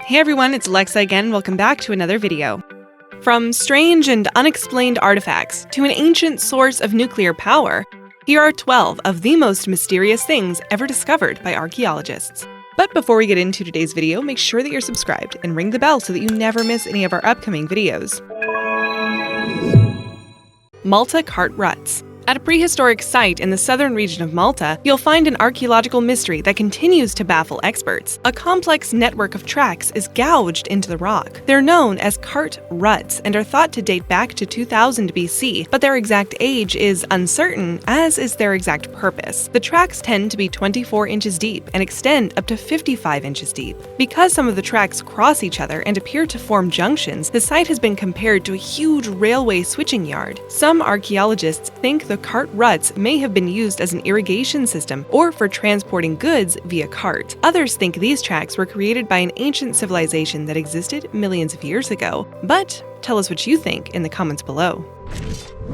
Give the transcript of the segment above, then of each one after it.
Hey everyone, it's Alexa again. Welcome back to another video. From strange and unexplained artifacts to an ancient source of nuclear power, here are 12 of the most mysterious things ever discovered by archaeologists. But before we get into today's video, make sure that you're subscribed and ring the bell so that you never miss any of our upcoming videos. Malta cart ruts. At a prehistoric site in the southern region of Malta, you'll find an archaeological mystery that continues to baffle experts. A complex network of tracks is gouged into the rock. They're known as cart ruts and are thought to date back to 2000 BC, but their exact age is uncertain, as is their exact purpose. The tracks tend to be 24 inches deep and extend up to 55 inches deep. Because some of the tracks cross each other and appear to form junctions, the site has been compared to a huge railway switching yard. Some archaeologists think the cart ruts may have been used as an irrigation system or for transporting goods via cart. Others think these tracks were created by an ancient civilization that existed millions of years ago. But tell us what you think in the comments below.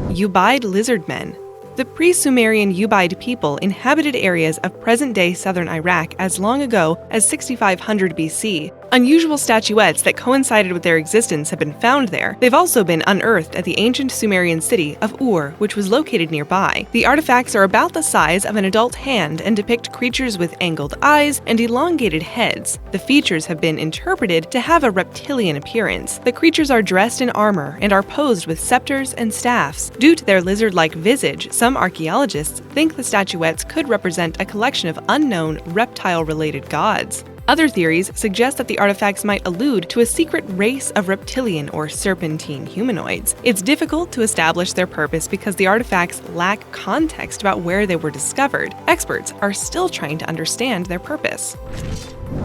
Ubaid Lizardmen. The pre-Sumerian Ubaid people inhabited areas of present-day southern Iraq as long ago as 6500 BC. Unusual statuettes that coincided with their existence have been found there. They've also been unearthed at the ancient Sumerian city of Ur, which was located nearby. The artifacts are about the size of an adult hand and depict creatures with angled eyes and elongated heads. The features have been interpreted to have a reptilian appearance. The creatures are dressed in armor and are posed with scepters and staffs. Due to their lizard-like visage, some archaeologists think the statuettes could represent a collection of unknown reptile-related gods. Other theories suggest that the artifacts might allude to a secret race of reptilian or serpentine humanoids. It's difficult to establish their purpose because the artifacts lack context about where they were discovered. Experts are still trying to understand their purpose.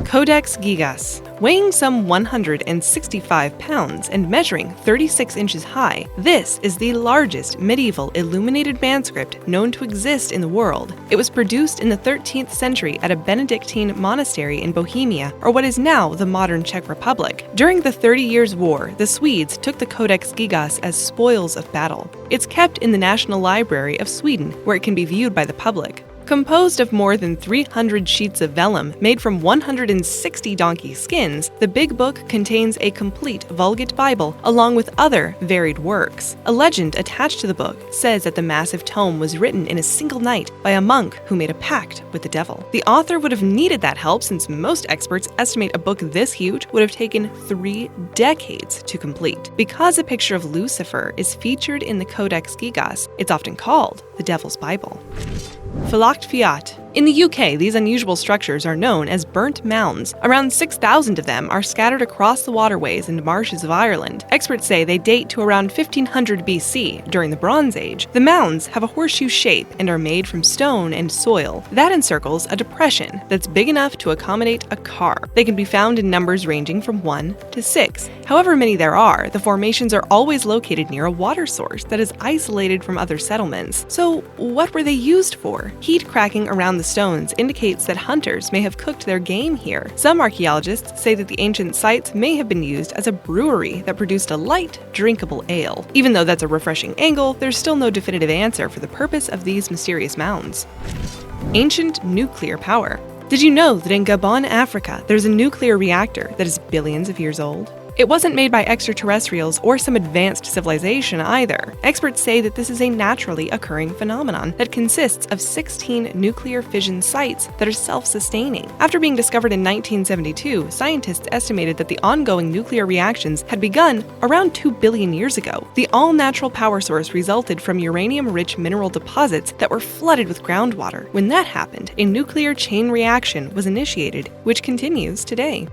Codex Gigas. Weighing some 165 pounds and measuring 36 inches high, this is the largest medieval illuminated manuscript known to exist in the world. It was produced in the 13th century at a Benedictine monastery in Bohemia, or what is now the modern Czech Republic. During the 30 Years' War, the Swedes took the Codex Gigas as spoils of battle. It's kept in the National Library of Sweden, where it can be viewed by the public. Composed of more than 300 sheets of vellum made from 160 donkey skins, the Big Book contains a complete Vulgate Bible along with other varied works. A legend attached to the book says that the massive tome was written in a single night by a monk who made a pact with the devil. The author would have needed that help since most experts estimate a book this huge would have taken 3 decades to complete. Because a picture of Lucifer is featured in the Codex Gigas, it's often called the Devil's Bible. Fiat. In the UK, these unusual structures are known as burnt mounds. Around 6,000 of them are scattered across the waterways and marshes of Ireland. Experts say they date to around 1500 BC, during the Bronze Age. The mounds have a horseshoe shape and are made from stone and soil. That encircles a depression that's big enough to accommodate a car. They can be found in numbers ranging from 1 to 6. However many there are, the formations are always located near a water source that is isolated from other settlements. So what were they used for? Heat cracking around the stones indicates that hunters may have cooked their game here. Some archaeologists say that the ancient sites may have been used as a brewery that produced a light, drinkable ale. Even though that's a refreshing angle, there's still no definitive answer for the purpose of these mysterious mounds. Ancient nuclear power. Did you know that in Gabon, Africa, there's a nuclear reactor that is billions of years old? It wasn't made by extraterrestrials or some advanced civilization either. Experts say that this is a naturally occurring phenomenon that consists of 16 nuclear fission sites that are self-sustaining. After being discovered in 1972, scientists estimated that the ongoing nuclear reactions had begun around 2 billion years ago. The all-natural power source resulted from uranium-rich mineral deposits that were flooded with groundwater. When that happened, a nuclear chain reaction was initiated, which continues today.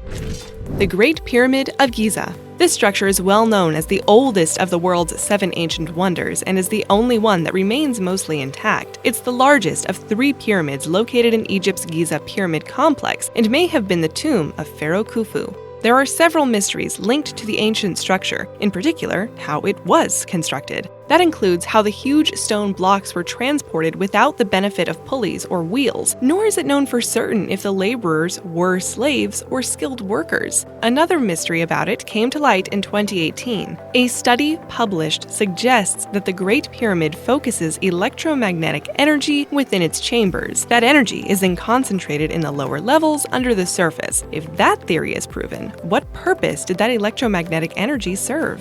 The Great Pyramid of Giza. This structure is well known as the oldest of the world's 7 ancient wonders and is the only one that remains mostly intact. It's the largest of 3 pyramids located in Egypt's Giza pyramid complex and may have been the tomb of Pharaoh Khufu. There are several mysteries linked to the ancient structure, in particular, how it was constructed. That includes how the huge stone blocks were transported without the benefit of pulleys or wheels, nor is it known for certain if the laborers were slaves or skilled workers. Another mystery about it came to light in 2018. A study published suggests that the Great Pyramid focuses electromagnetic energy within its chambers. That energy is then concentrated in the lower levels under the surface. If that theory is proven, what purpose did that electromagnetic energy serve?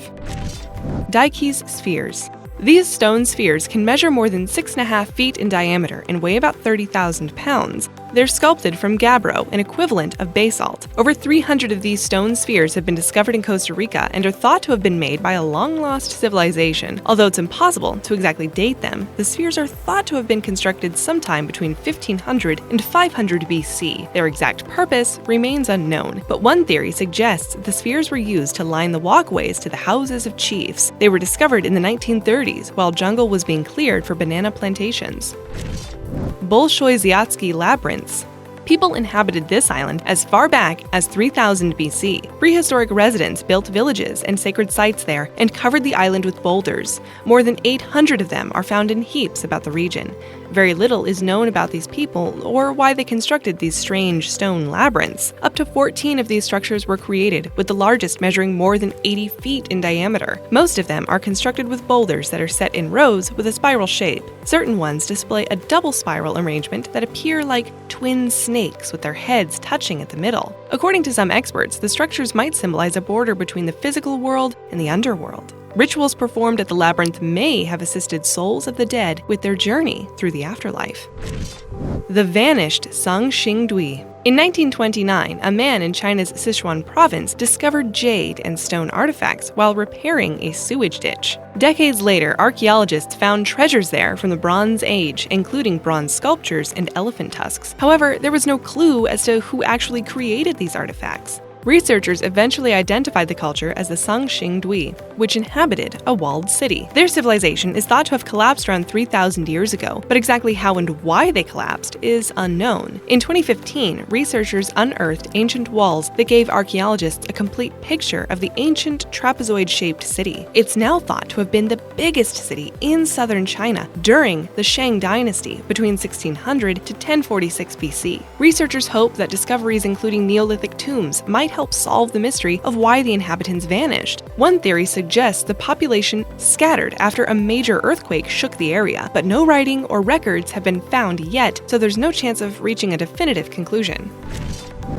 Descus Spheres. These stone spheres can measure more than 6.5 feet in diameter and weigh about 30,000 pounds. They're sculpted from gabbro, an equivalent of basalt. Over 300 of these stone spheres have been discovered in Costa Rica and are thought to have been made by a long-lost civilization. Although it's impossible to exactly date them, the spheres are thought to have been constructed sometime between 1500 and 500 BC. Their exact purpose remains unknown, but one theory suggests the spheres were used to line the walkways to the houses of chiefs. They were discovered in the 1930s while jungle was being cleared for banana plantations. Bolshoi Zayatsky Labyrinths. People inhabited this island as far back as 3000 BC. Prehistoric residents built villages and sacred sites there and covered the island with boulders. More than 800 of them are found in heaps about the region. Very little is known about these people or why they constructed these strange stone labyrinths. Up to 14 of these structures were created, with the largest measuring more than 80 feet in diameter. Most of them are constructed with boulders that are set in rows with a spiral shape. Certain ones display a double spiral arrangement that appear like twin snakes with their heads touching at the middle. According to some experts, the structures might symbolize a border between the physical world and the underworld. Rituals performed at the labyrinth may have assisted souls of the dead with their journey through the afterlife. The vanished shing dwee. In 1929, a man in China's Sichuan province discovered jade and stone artifacts while repairing a sewage ditch. Decades later, archaeologists found treasures there from the Bronze Age, including bronze sculptures and elephant tusks. However, there was no clue as to who actually created these artifacts. Researchers eventually identified the culture as the shing dwee, which inhabited a walled city. Their civilization is thought to have collapsed around 3,000 years ago, but exactly how and why they collapsed is unknown. In 2015, researchers unearthed ancient walls that gave archaeologists a complete picture of the ancient trapezoid-shaped city. It's now thought to have been the biggest city in southern China during the Shang dynasty between 1600 to 1046 BC. Researchers hope that discoveries including Neolithic tombs might help solve the mystery of why the inhabitants vanished. One theory suggests the population scattered after a major earthquake shook the area, but no writing or records have been found yet, so there's no chance of reaching a definitive conclusion.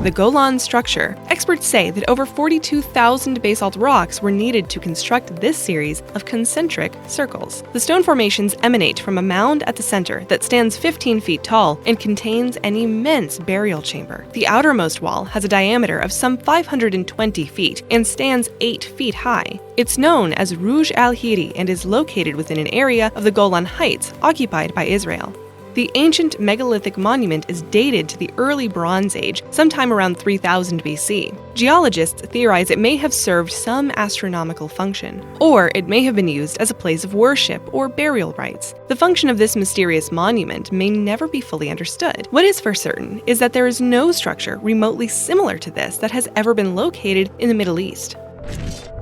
The Golans structure. Experts say that over 42,000 basalt rocks were needed to construct this series of concentric circles. The stone formations emanate from a mound at the center that stands 15 feet tall and contains an immense burial chamber. The outermost wall has a diameter of some 520 feet and stands 8 feet high. It's known as Rouge al-Hiri and is located within an area of the Golan Heights occupied by Israel. The ancient megalithic monument is dated to the early Bronze Age, sometime around 3000 BC. Geologists theorize it may have served some astronomical function, or it may have been used as a place of worship or burial rites. The function of this mysterious monument may never be fully understood. What is for certain is that there is no structure remotely similar to this that has ever been located in the Middle East.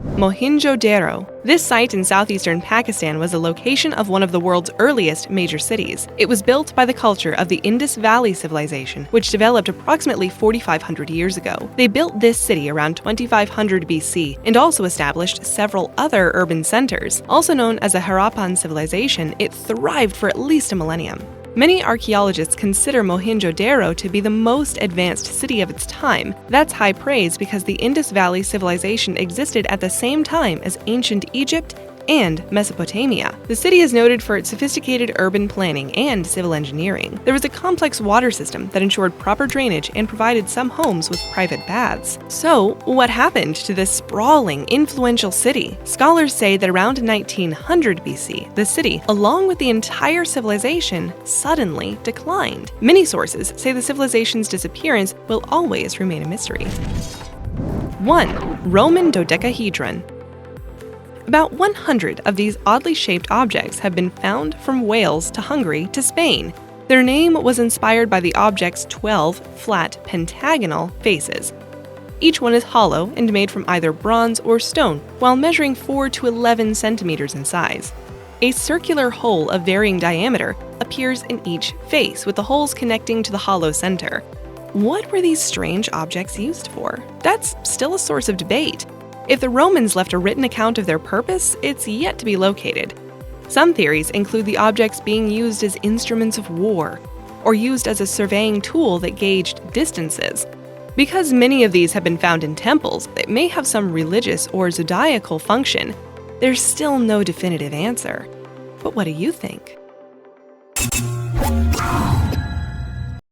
MohenjoDaro. This site in southeastern Pakistan was the location of one of the world's earliest major cities. It was built by the culture of the Indus Valley Civilization, which developed approximately 4,500 years ago. They built this city around 2500 BC and also established several other urban centers. Also known as a Harappan civilization, it thrived for at least a millennium. Many archaeologists consider MohenjoDaro to be the most advanced city of its time. That's high praise because the Indus Valley Civilization existed at the same time as ancient Egypt and Mesopotamia. The city is noted for its sophisticated urban planning and civil engineering. There was a complex water system that ensured proper drainage and provided some homes with private baths. So, what happened to this sprawling, influential city? Scholars say that around 1900 BC, the city, along with the entire civilization, suddenly declined. Many sources say the civilization's disappearance will always remain a mystery. 1. Roman Dodecahedron. About 100 of these oddly shaped objects have been found from Wales to Hungary to Spain. Their name was inspired by the object's 12 flat pentagonal faces. Each one is hollow and made from either bronze or stone, while measuring 4 to 11 centimeters in size. A circular hole of varying diameter appears in each face, with the holes connecting to the hollow center. What were these strange objects used for? That's still a source of debate. If the Romans left a written account of their purpose, it's yet to be located. Some theories include the objects being used as instruments of war, or used as a surveying tool that gauged distances. Because many of these have been found in temples that may have some religious or zodiacal function, there's still no definitive answer. But what do you think?